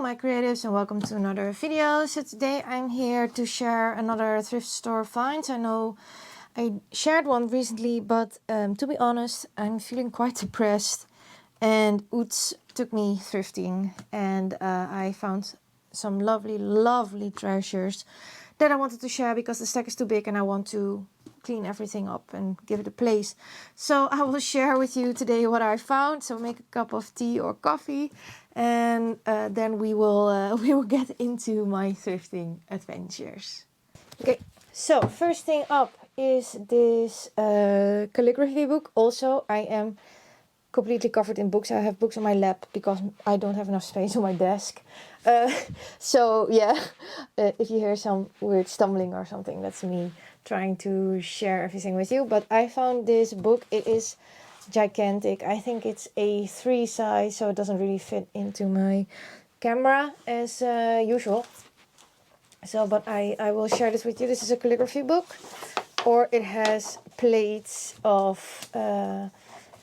my creatives, and welcome to another video. So today I'm here to share another thrift store finds. I know I shared one recently, but to be honest, I'm feeling quite depressed, and Oots took me thrifting, and I found some lovely treasures that I wanted to share because the stack is too big and I want to clean everything up and give it a place. So I will share with you today what I found. So make a cup of tea or coffee, and then we will get into my thrifting adventures. Okay, so first thing up is this calligraphy book. Also, I am completely covered in books. I have books on my lap because I don't have enough space on my desk. So yeah, if you hear some weird stumbling or something, that's me trying to share everything with you. But I found this book. It is gigantic. I think it's A3 size, so it doesn't really fit into my camera as usual. So, but I will share this with you. This is a calligraphy book, or it has plates of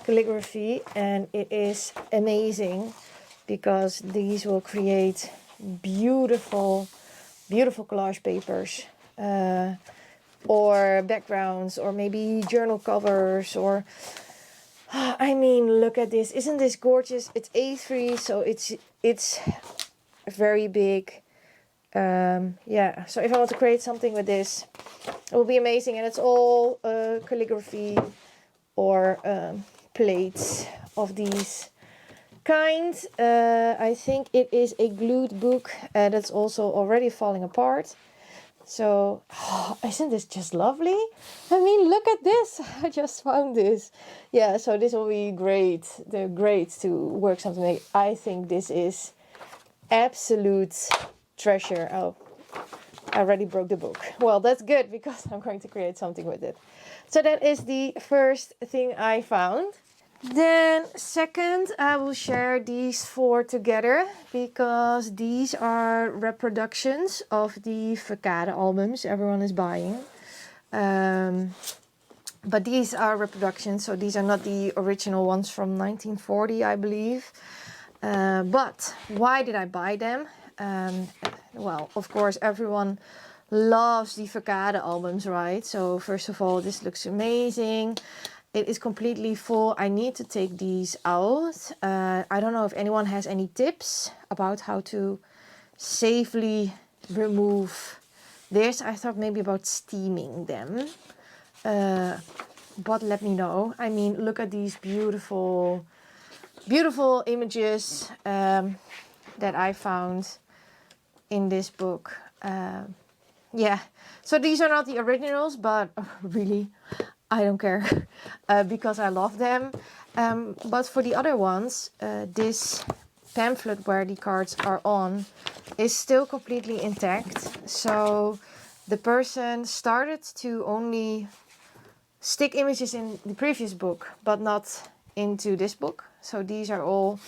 calligraphy, and it is amazing because these will create beautiful collage papers, or backgrounds, or maybe journal covers, or I mean, look at this. Isn't this gorgeous? It's A3, so it's very big. Yeah, so if I want to create something with this, it will be amazing. And it's all calligraphy or plates of these kinds. I think it is a glued book that's also already falling apart. So, isn't this just lovely? I mean, look at this. I just found this. Yeah, so this will be great. They're great to work something like. I think this is absolute treasure. Oh, I already broke the book. Well, that's good because I'm going to create something with it. So that is the first thing I found. Then second, I will share these four together because these are reproductions of the Ficada albums everyone is buying. But these are reproductions, so these are not the original ones from 1940, I believe. But why did I buy them? Well, of course, everyone loves the Ficada albums, right? So first of all, this looks amazing. It is completely full. I need to take these out. I don't know if anyone has any tips about how to safely remove this. I thought maybe about steaming them. But let me know. I mean, look at these beautiful images that I found in this book. Yeah, so these are not the originals, but really, I don't care because I love them. But for the other ones, this pamphlet where the cards are on is still completely intact. So the person started to only stick images in the previous book, but not into this book. So these are all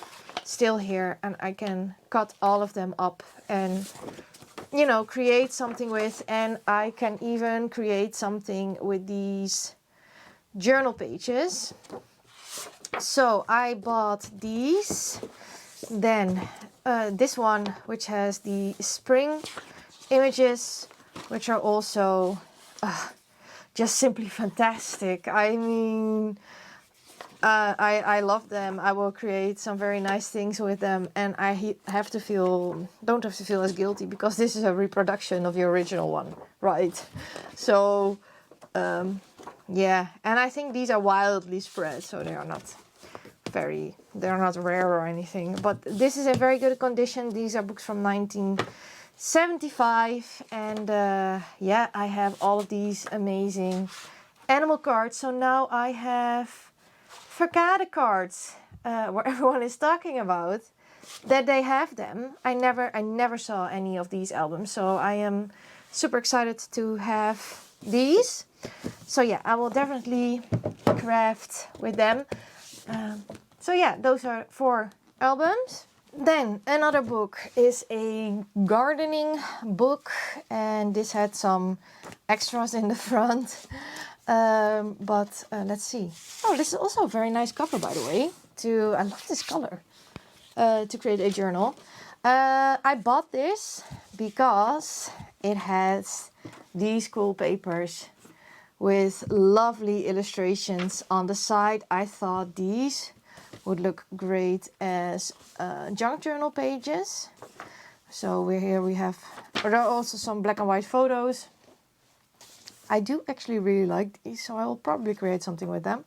still here, and I can cut all of them up and, you know, create something with. And I can even create something with these journal pages. So I bought these. Then this one, which has the spring images, which are also just simply fantastic. I mean, I love them. I will create some very nice things with them, and I don't have to feel as guilty because this is a reproduction of the original one, right? So yeah, and I think these are wildly spread, so they're not rare or anything. But this is in very good condition. These are books from 1975, and yeah, I have all of these amazing animal cards. So now I have Ficada cards, where everyone is talking about that they have them. I never saw any of these albums, so I am super excited to have these. So yeah, I will definitely craft with them. So yeah, those are 4 albums. Then another book is a gardening book, and this had some extras in the front. But let's see. Oh, this is also a very nice cover, by the way. I love this color. To create a journal. I bought this because it has these cool papers with lovely illustrations on the side. I thought these would look great as junk journal pages. So here we have, there are also some black and white photos. I do actually really like these, so I will probably create something with them.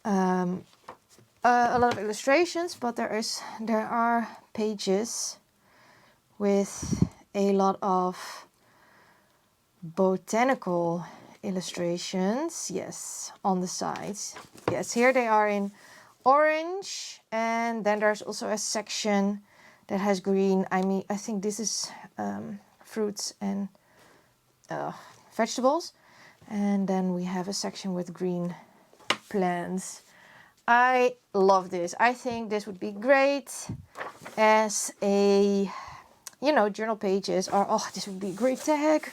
A lot of illustrations, but there are pages with a lot of botanical illustrations. Yes, on the sides. Yes, here they are in orange, and then there's also a section that has green. I think this is fruits and vegetables, and then we have a section with green plants. I love this. I think this would be great as a, journal pages, or this would be a great tag.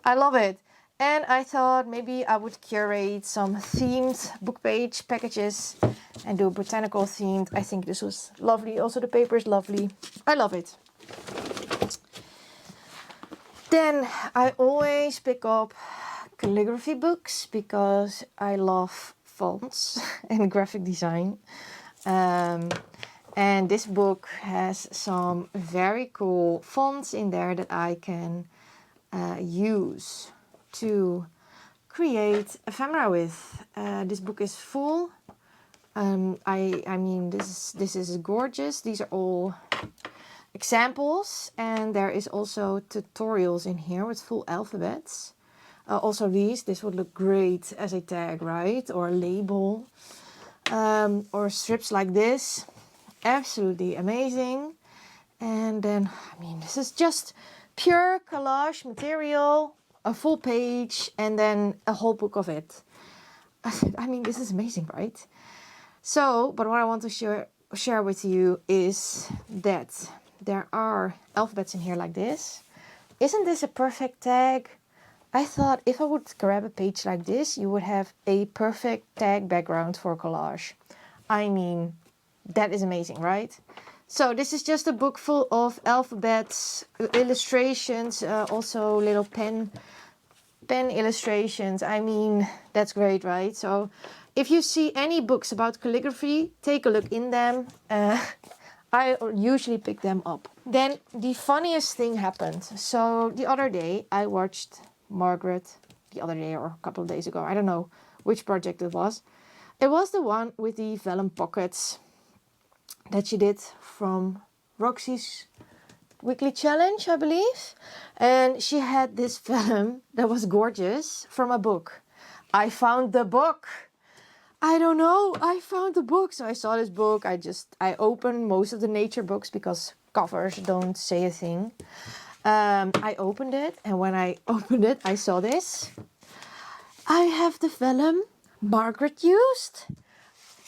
I love it. And I thought maybe I would curate some themed book page packages and do botanical themed. I think this was lovely. Also the paper is lovely. I love it. Then I always pick up calligraphy books because I love fonts and graphic design. And this book has some very cool fonts in there that I can use to create ephemera with. This book is full. I mean, this is gorgeous. These are all examples, and there is also tutorials in here with full alphabets. Also this would look great as a tag, right? Or a label. Or strips like this. Absolutely amazing. And then, this is just pure collage material. A full page and then a whole book of it. This is amazing, right? So, but what I want to share with you is that there are alphabets in here like this. Isn't this a perfect tag? I thought if I would grab a page like this, you would have a perfect tag background for collage. That is amazing, right? So this is just a book full of alphabets, illustrations, also little pen illustrations. That's great, right? So if you see any books about calligraphy, take a look in them. I usually pick them up. Then the funniest thing happened. So the other day I watched Margaret, the other day or a couple of days ago. I don't know which project it was. It was the one with the vellum pockets that she did from Roxy's weekly challenge, I believe. And she had this vellum that was gorgeous from a book. I found the book. I don't know. I found the book. So I saw this book. I opened most of the nature books because covers don't say a thing. I opened it, and when I opened it, I saw this. I have the vellum Margaret used.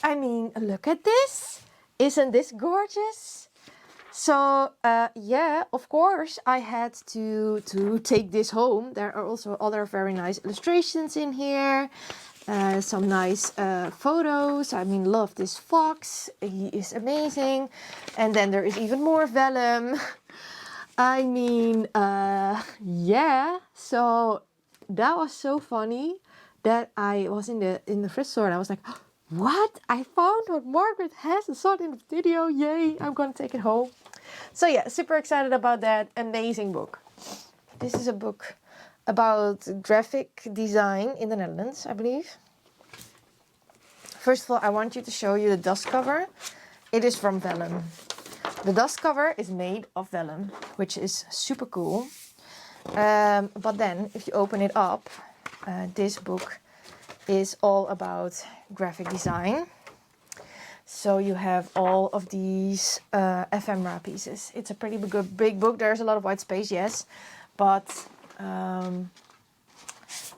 Look at this. Isn't this gorgeous? So, yeah, of course, I had to take this home. There are also other very nice illustrations in here. Some nice photos. Love this fox. He is amazing. And then there is even more vellum. Yeah. So that was so funny that I was in the thrift store and I was like, what? I found what Margaret has and saw it in the video. Yay, I'm gonna take it home. So yeah, super excited about that. Amazing book. This is a book about graphic design in the Netherlands, I believe. First of all, I want you to show you the dust cover. It is from vellum. The dust cover is made of vellum, which is super cool. But then, if you open it up, this book is all about graphic design. So you have all of these ephemera pieces. It's a pretty big book. There's a lot of white space, yes. But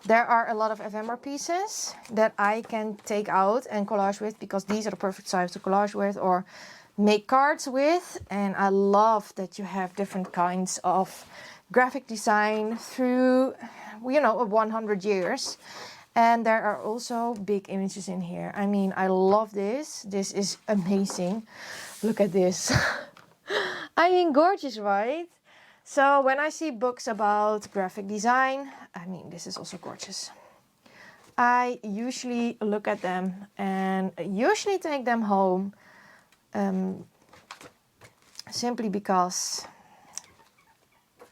there are a lot of ephemera pieces that I can take out and collage with, because these are the perfect size to collage with or make cards with. And I love that you have different kinds of graphic design through, 100 years. And there are also big images in here. I love this. This is amazing. Look at this. I mean, gorgeous, right? So when I see books about graphic design, I mean, this is also gorgeous. I usually look at them and usually take them home simply because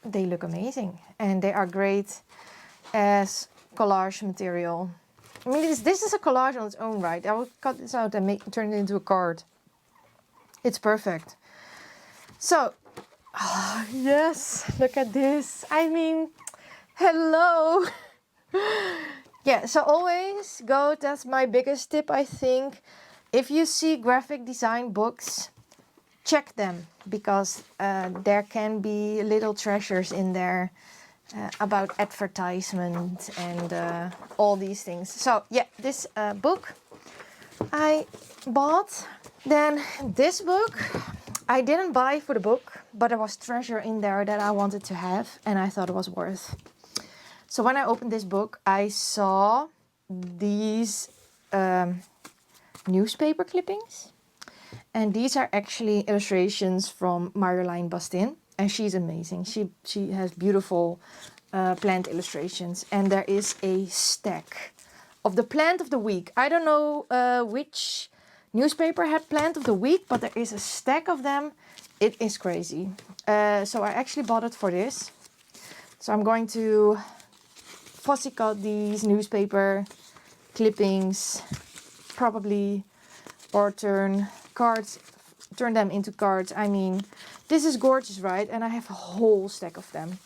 they look amazing and they are great as collage material. I mean, this is a collage on its own, right? I will cut this out and turn it into a card. It's perfect. So, oh, yes, look at this. I mean, hello. Yeah, so always go, that's my biggest tip, I think. If you see graphic design books, check them, because there can be little treasures in there about advertisement and all these things. So yeah, this book I bought. Then this book I didn't buy for the book, but there was treasure in there that I wanted to have and I thought it was worth. So when I opened this book, I saw these newspaper clippings. And these are actually illustrations from Marjolein Bastin. And she's amazing. She has beautiful plant illustrations. And there is a stack of the plant of the week. I don't know which newspaper had plant of the week, but there is a stack of them. It is crazy. So I actually bought it for this. So I'm going to fussy cut these newspaper clippings, probably, or turn them into cards. I mean, this is gorgeous, right? And I have a whole stack of them.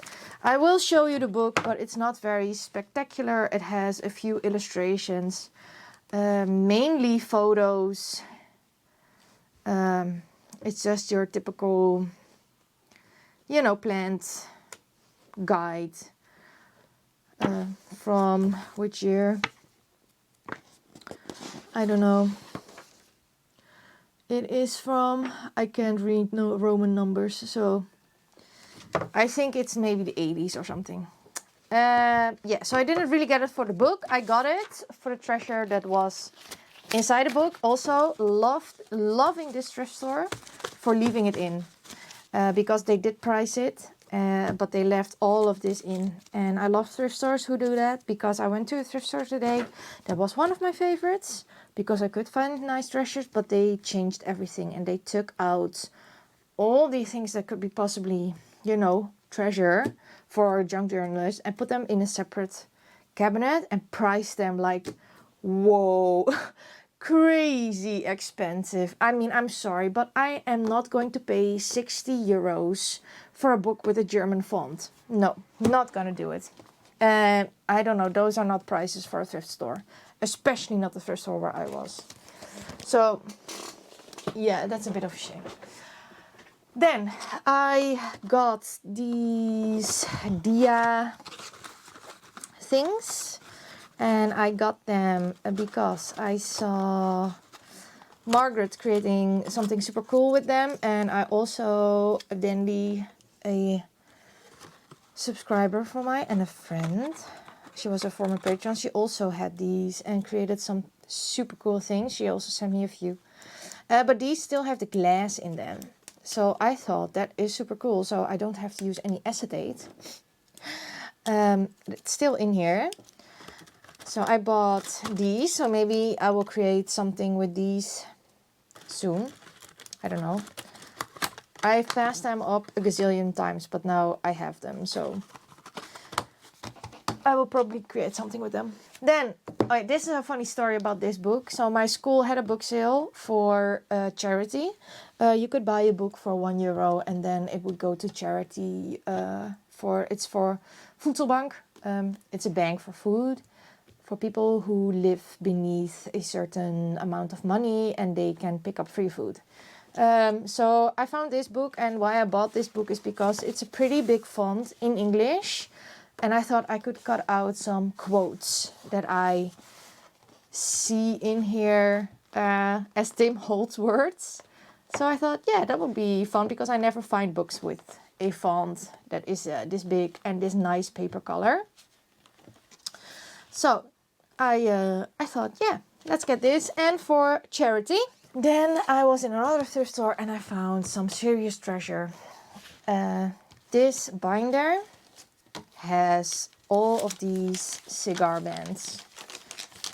I will show you the book, but it's not very spectacular. It has a few illustrations, mainly photos. It's just your typical, you know, plant guide. From which year? I don't know. It is from, I can't read no Roman numbers, so I think it's maybe the 80s or something. Yeah, so I didn't really get it for the book. I got it for the treasure that was inside the book. Also loving this thrift store for leaving it in, because they did price it. But they left all of this in, and I love thrift stores who do that, because I went to a thrift store today that was one of my favorites because I could find nice treasures, but they changed everything and they took out all the things that could be possibly, you know, treasure for junk journalists and put them in a separate cabinet and priced them like, whoa, crazy expensive. I mean, I'm sorry, but I am not going to pay 60 euros for a book with a German font. No, not gonna do it. I don't know, those are not prices for a thrift store, especially not the thrift store where I was. So yeah, that's a bit of a shame. Then I got these dia things, and I got them because I saw Margaret creating something super cool with them, and I also a subscriber for mine and a friend. She was a former patron. She also had these and created some super cool things. She also sent me a few. But these still have the glass in them. So I thought that is super cool. So I don't have to use any acetate. It's still in here. So I bought these. So maybe I will create something with these soon. I don't know. I've passed them up a gazillion times, but now I have them, so I will probably create something with them. Then, this is a funny story about this book. So my school had a book sale for charity. You could buy a book for €1 and then it would go to charity. It's for Voedselbank. It's a bank for food, for people who live beneath a certain amount of money and they can pick up free food. So I found this book, and why I bought this book is because it's a pretty big font in English, and I thought I could cut out some quotes that I see in here as Tim Holtz words. So I thought, yeah, that would be fun, because I never find books with a font that is this big and this nice paper color. So I thought, yeah, let's get this, and for charity. Then I was in another thrift store and I found some serious treasure. this binder has all of these cigar bands.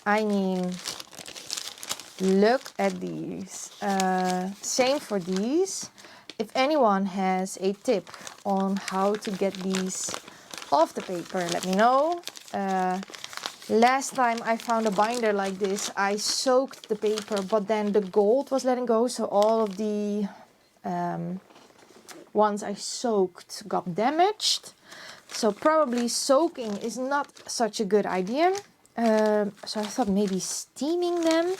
I mean, look at these. Same for these. If anyone has a tip on how to get these off the paper, let me know. Last time I found a binder like this, I soaked the paper, but then the gold was letting go, so all of the ones I soaked got damaged. So probably soaking is not such a good idea. So I thought maybe steaming them,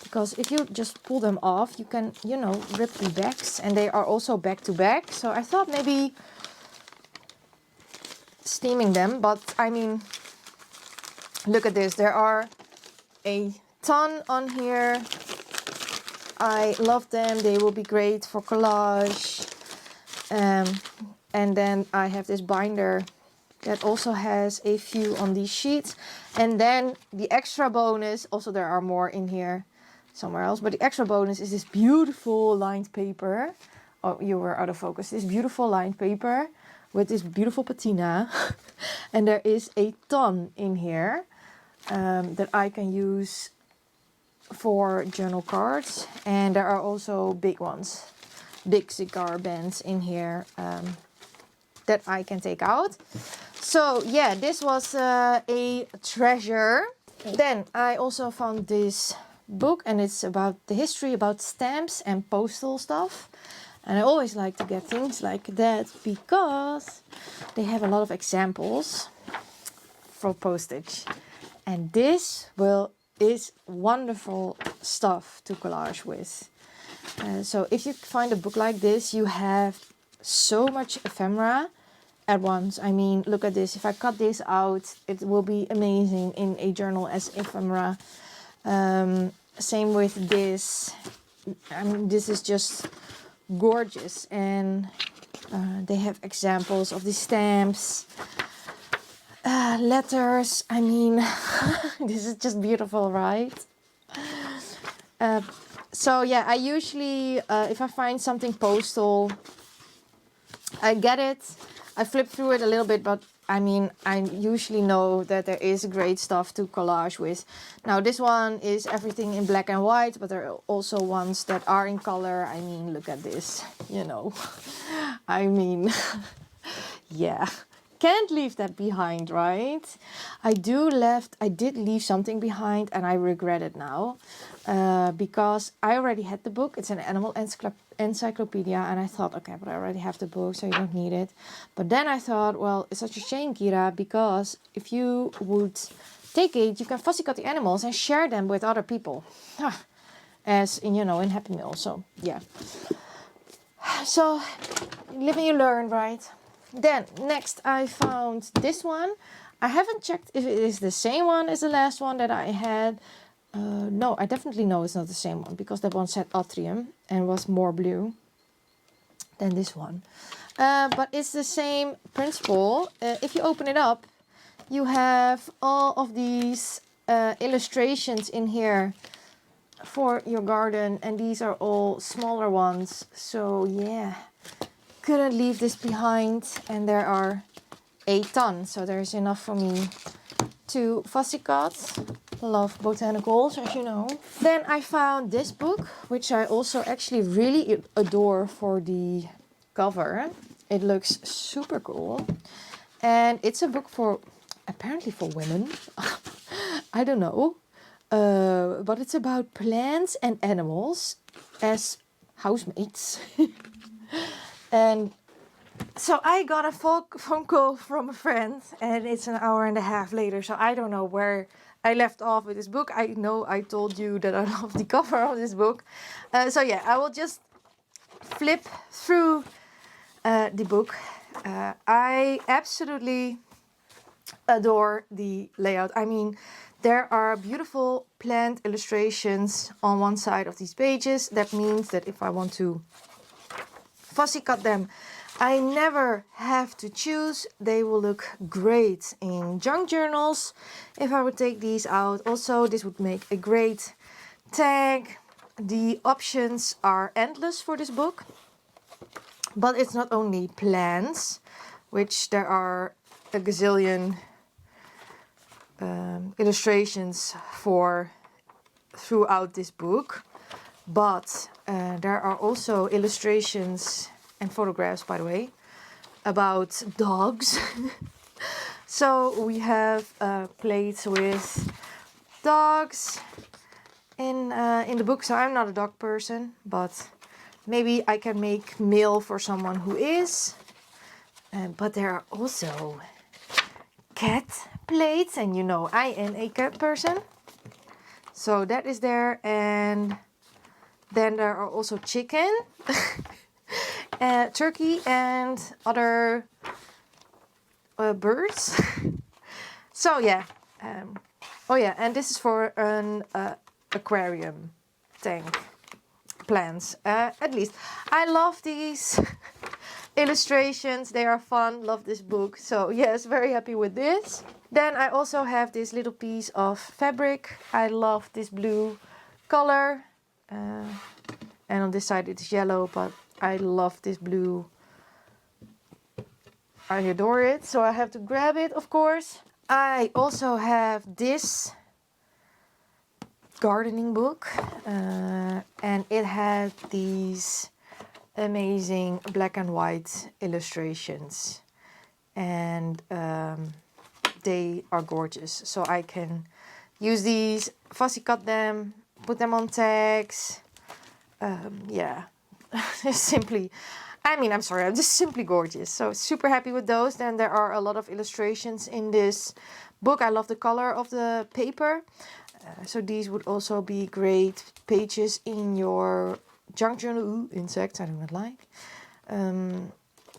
because if you just pull them off, you can, you know, rip the backs, and they are also back to back. So I thought maybe steaming them, but I mean, look at this. There are a ton on here. I love them. They will be great for collage. And then I have this binder that also has a few on these sheets. And then the extra bonus, also there are more in here somewhere else, but the extra bonus is this beautiful lined paper. Oh, you were out of focus. This beautiful lined paper with this beautiful patina. And there is a ton in here that I can use for journal cards. And there are also big ones, big cigar bands in here that I can take out. So yeah, this was a treasure. Then I also found this book, and it's about the history about stamps and postal stuff. And I always like to get things like that because they have a lot of examples for postage. And this is wonderful stuff to collage with. So if you find a book like this, you have so much ephemera at once. I mean, look at this. If I cut this out, it will be amazing in a journal as ephemera. Same with this. I mean, this is just gorgeous. And they have examples of the stamps, letters. I mean, this is just beautiful, right? So yeah, I usually, if I find something postal, I get it. I flip through it a little bit, but I mean, I usually know that there is great stuff to collage with. Now this one is everything in black and white, but there are also ones that are in color. I mean, look at this, you know. I mean, yeah. Can't leave that behind, right? I did leave something behind, and I regret it now. Because I already had the book. It's an animal encyclopedia, and I thought, okay, but I already have the book, so you don't need it. But then I thought, well, it's such a shame, Kyra, because if you would take it, you can fussy cut the animals and share them with other people. As in, you know, in Happy Meal. So yeah. So live and you learn, right? Then next I found this one. I haven't checked if it is the same one as the last one that I had. No, I definitely know it's not the same one, because that one said atrium and was more blue than this one. But it's the same principle. If you open it up, you have all of these illustrations in here for your garden, and these are all smaller ones. So yeah, couldn't leave this behind, and there are a ton, so there's enough for me to fussy cut. Love botanicals, as you know. Then I found this book, which I also actually really adore for the cover. It looks super cool, and it's a book for, apparently for women. I don't know, but it's about plants and animals as housemates. And so I got a phone call from a friend, and it's an hour and a half later, so I don't know where I left off with this book. I know I told you that I love the cover of this book. So yeah, I will just flip through the book. I absolutely adore the layout. I mean, there are beautiful plant illustrations on one side of these pages. That means that if I want to fussy cut them, I never have to choose. They will look great in junk journals if I would take these out. Also, this would make a great tag. The options are endless for this book. But it's not only plants, which there are a gazillion illustrations for throughout this book. But there are also illustrations and photographs, by the way, about dogs. So we have plates with dogs in the book. So I'm not a dog person, but maybe I can make mail for someone who is. But there are also cat plates, and you know I am a cat person. So that is there, and then there are also chicken, turkey, and other birds. So yeah, oh yeah, and this is for an aquarium tank plants. At least I love these illustrations, they are fun. Love this book. So yes, very happy with this. Then I also have this little piece of fabric. I love this blue color, and on this side it is yellow, but I love this blue. I adore it, so I have to grab it, of course. I also have this gardening book, and it had these amazing black and white illustrations, and they are gorgeous. So I can use these, fussy cut them, put them on tags. Yeah, simply, I mean, I'm sorry, I'm just simply gorgeous. So super happy with those. Then there are a lot of illustrations in this book. I love the color of the paper. So these would also be great pages in your junk journal. Ooh, insects, I do not like.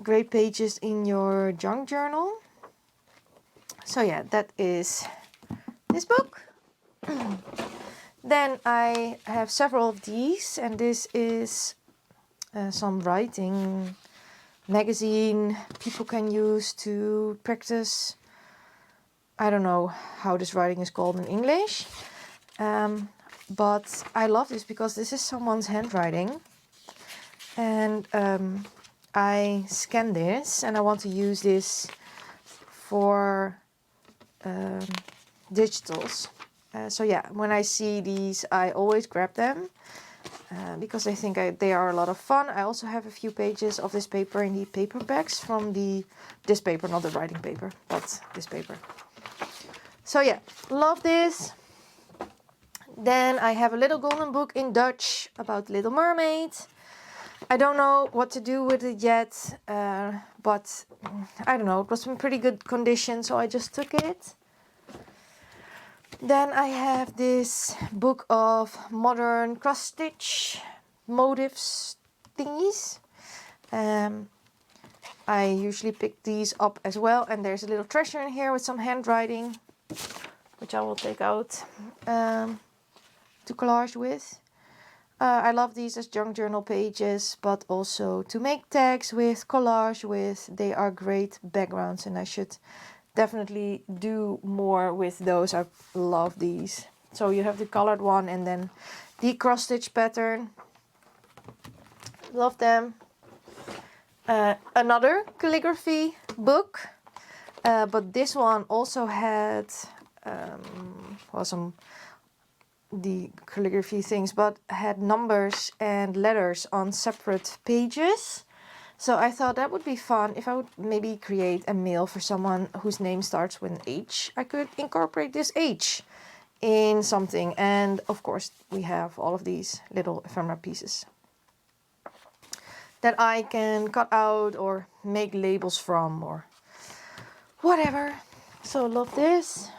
Great pages in your junk journal. So yeah, that is this book. Then I have several of these, and this is some writing magazine people can use to practice. I don't know how this writing is called in English, but I love this because this is someone's handwriting, and I scan this and I want to use this for digitals. So yeah, when I see these, I always grab them because I think they are a lot of fun. I also have a few pages of this paper in the paperbacks from this paper, not the writing paper, but this paper. So yeah, love this. Then I have a little golden book in Dutch about Little Mermaid. I don't know what to do with it yet, but I don't know, it was in pretty good condition, so I just took it. Then I have this book of modern cross-stitch motifs thingies. I usually pick these up as well, and there's a little treasure in here with some handwriting, which I will take out to collage with. I love these as junk journal pages, but also to make tags with, collage with. They are great backgrounds, and I should definitely do more with those. I love these. So you have the colored one and then the cross stitch pattern. Love them. Another calligraphy book, but this one also had the calligraphy things, but had numbers and letters on separate pages. So I thought that would be fun if I would maybe create a mail for someone whose name starts with an H. I could incorporate this H in something. And of course we have all of these little ephemera pieces that I can cut out or make labels from or whatever. So love this.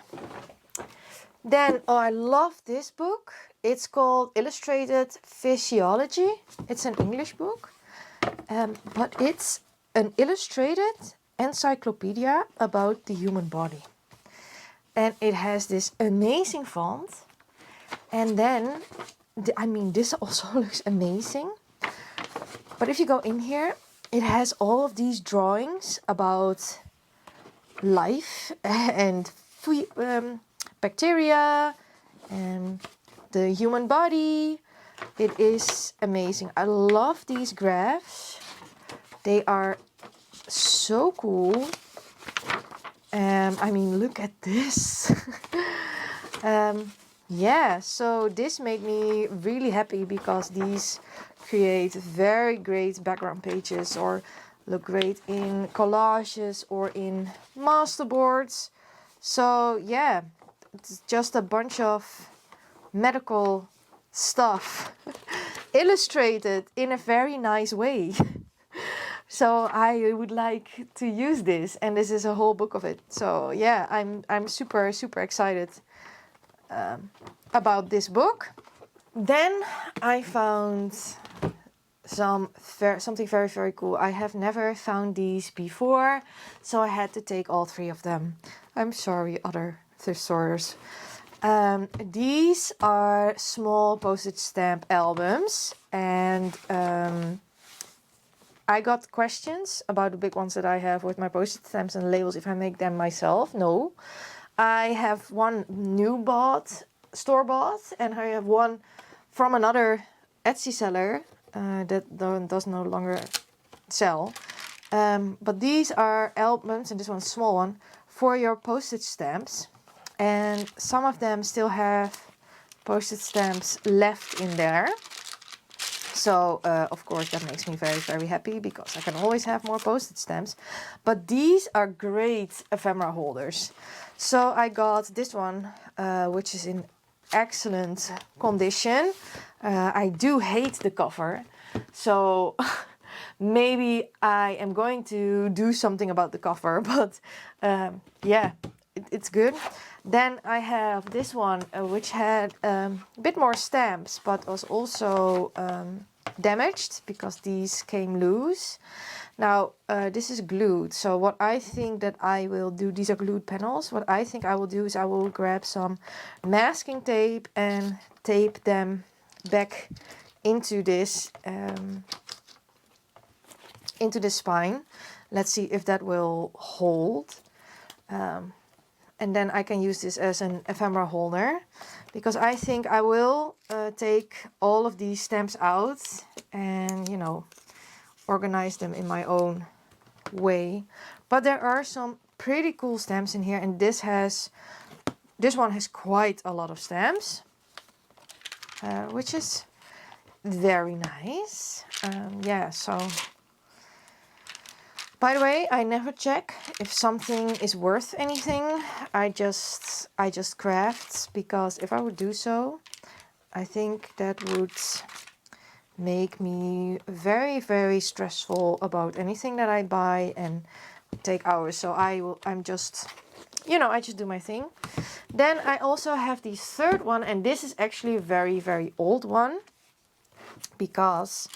Then I love this book. It's called Illustrated Physiology. It's an English book. But it's an illustrated encyclopedia about the human body. And it has this amazing font. And then, I mean, this also looks amazing. But if you go in here, it has all of these drawings about life and bacteria and the human body. It is amazing. I love these graphs. They are so cool. I mean, look at this. Yeah, so this made me really happy because these create very great background pages or look great in collages or in masterboards. So yeah, it's just a bunch of medical stuff illustrated in a very nice way. So I would like to use this, and this is a whole book of it. So yeah, I'm super excited about this book. Then I found something very cool. I have never found these before, so I had to take all 3 of them. I'm sorry, other thrift stores. These are small postage stamp albums, and I got questions about the big ones that I have with my postage stamps and labels if I make them myself. No. I have one store-bought, and I have one from another Etsy seller that does no longer sell. But these are albums, and this one's a small one, for your postage stamps. And some of them still have postage stamps left in there. So, of course, that makes me very happy because I can always have more postage stamps. But these are great ephemera holders. So I got this one, which is in excellent condition. I do hate the cover. So maybe I am going to do something about the cover. But yeah, it's good. Then I have this one, which had a bit more stamps, but was also damaged because these came loose. Now, this is glued. So what I think that I will do, these are glued panels. What I think I will do is I will grab some masking tape and tape them back into this spine. Let's see if that will hold. And then I can use this as an ephemera holder, because I think I will take all of these stamps out and, you know, organize them in my own way. But there are some pretty cool stamps in here, and this one has quite a lot of stamps, which is very nice. Yeah, so by the way, I never check if something is worth anything. I just craft, because if I would do so, I think that would make me very stressful about anything that I buy and take hours. So I'm just, you know, I just do my thing. Then I also have the third one, and this is actually a very old one, because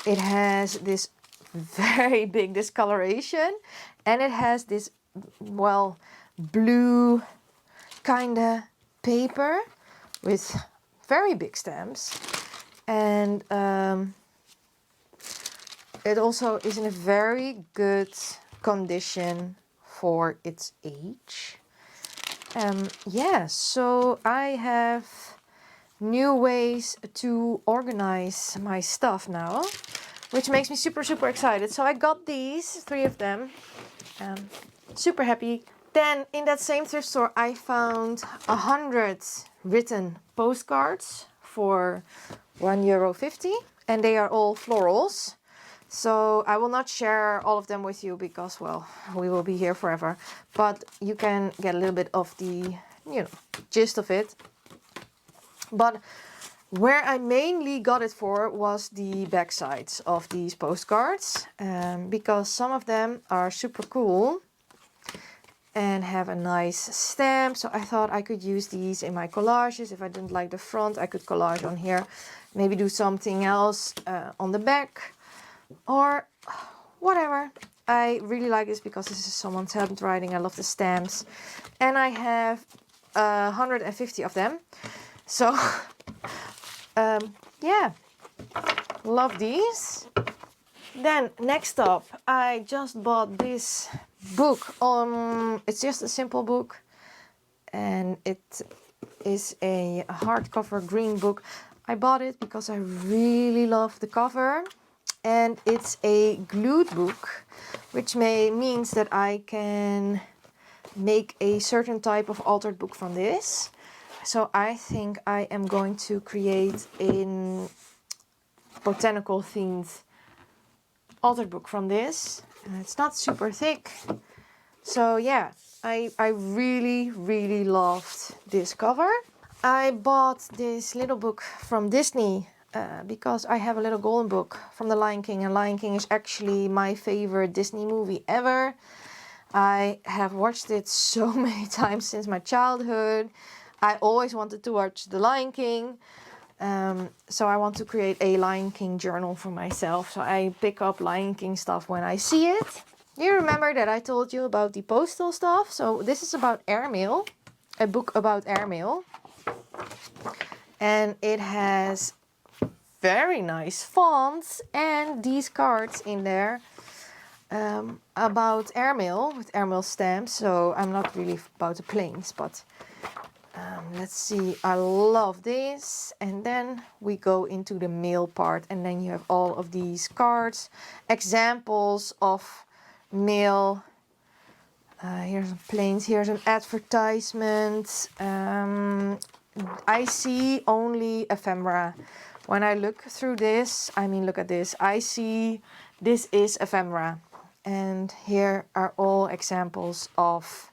it has this very big discoloration, and it has this, well, blue kinda paper with very big stamps, and it also is in a very good condition for its age. Yeah, so I have new ways to organize my stuff now, which makes me super excited. So I got these 3 of them. Super happy. Then in that same thrift store, I found 100 written postcards for €1.50, and they are all florals. So I will not share all of them with you because, well, we will be here forever. But you can get a little bit of the, you know, gist of it. But where I mainly got it for was the back sides of these postcards, because some of them are super cool and have a nice stamp. So I thought I could use these in my collages. If I didn't like the front, I could collage on here, maybe do something else on the back or whatever. I really like this because this is someone's handwriting. I love the stamps, and I have 150 of them. So yeah, love these. Then next up, I just bought this book. It's just a simple book, and it is a hardcover green book. I bought it because I really love the cover, and it's a glued book, which means that I can make a certain type of altered book from this. So I think I am going to create a botanical themed altered book from this. It's not super thick. So yeah, I really loved this cover. I bought this little book from Disney because I have a little golden book from The Lion King, and Lion King is actually my favorite Disney movie ever. I have watched it so many times since my childhood. I always wanted to watch The Lion King. So I want to create a Lion King journal for myself. So I pick up Lion King stuff when I see it. You remember that I told you about the Postal stuff? So this is about Airmail, a book about Airmail. And it has very nice fonts and these cards in there about Airmail, with Airmail stamps. So I'm not really about the planes, but let's see. I love this. And then we go into the mail part, and then you have all of these cards, examples of mail. Here's some planes. Here's an advertisement. I see only ephemera. When I look through this, I mean, look at this. I see this is ephemera. And here are all examples of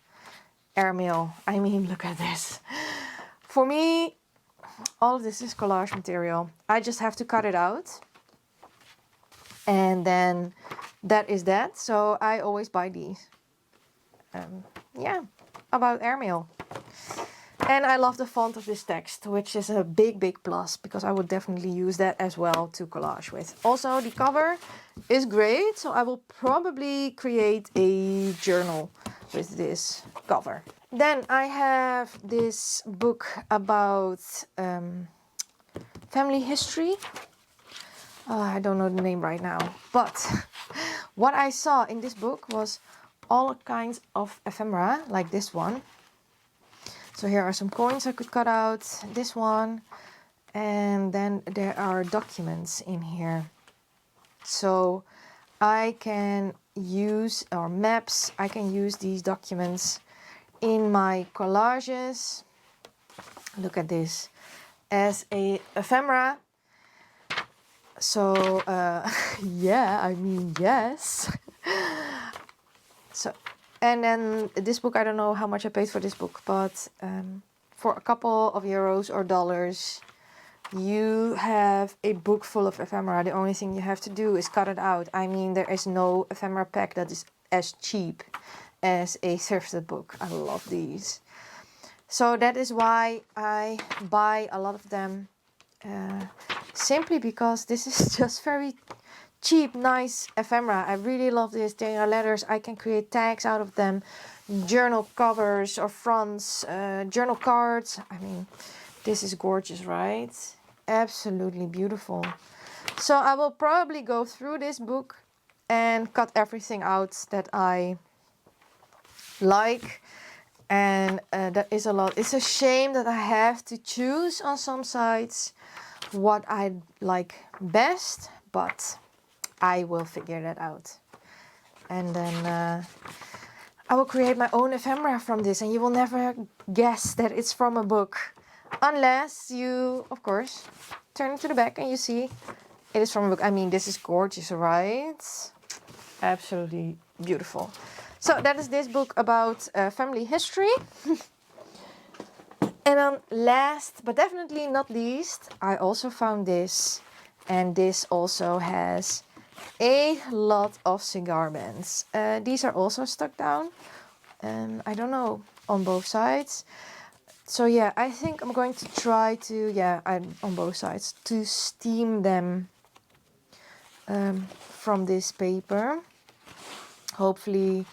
Airmail. I mean, look at this. For me, all of this is collage material. I just have to cut it out. And then that is that. So I always buy these. Yeah, about Airmail. And I love the font of this text, which is a big plus, because I would definitely use that as well to collage with. Also, the cover is great, so I will probably create a journal with this cover. Then I have this book about family history. I don't know the name right now, but what I saw in this book was all kinds of ephemera, like this one. So here are some coins I could cut out, this one, and then there are documents in here. So I can use, or maps, I can use these documents in my collages. Look at this, as a ephemera. So yeah, I mean, yes. So, and then this book, I don't know how much I paid for this book, but for a couple of euros or dollars, you have a book full of ephemera. The only thing you have to do is cut it out. I mean, there is no ephemera pack that is as cheap as a thrifted book. I love these. So that is why I buy a lot of them. Simply because this is just very cheap, nice ephemera. I really love this. They are letters. I can create tags out of them, journal covers or fronts, journal cards. I mean, this is gorgeous, right? Absolutely beautiful. So I will probably go through this book and cut everything out that I like. And that is a lot. It's a shame that I have to choose on some sites what I like best, but I will figure that out. And then I will create my own ephemera from this, and you will never guess that it's from a book. Unless you, of course, turn it to the back and you see it is from a book. I mean, this is gorgeous, right? Absolutely beautiful. So that is this book about family history. And then last, but definitely not least, I also found this. And this also has a lot of cigar bands. These are also stuck down. I don't know, on both sides. So yeah, I think I'm going to try to, on both sides, to steam them from this paper. Hopefully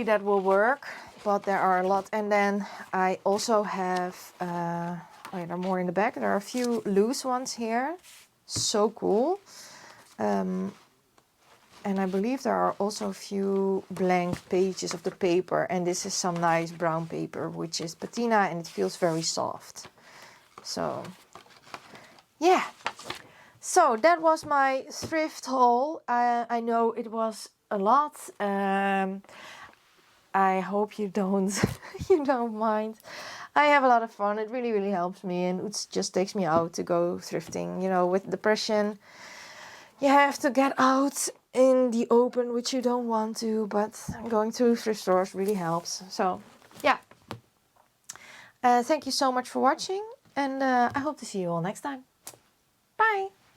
that will work. But there are a lot. And then I also have, there are more in the back. There are a few loose ones here. So cool. And I believe there are also a few blank pages of the paper. And this is some nice brown paper, which is patina, and it feels very soft. So, yeah. So that was my thrift haul. I know it was a lot. I hope you don't you don't mind. I have a lot of fun. It really, really helps me, and it just takes me out to go thrifting. You know, with depression, you have to get out in the open, which you don't want to, but going to thrift stores really helps. So yeah, thank you so much for watching, and I hope to see you all next time. Bye.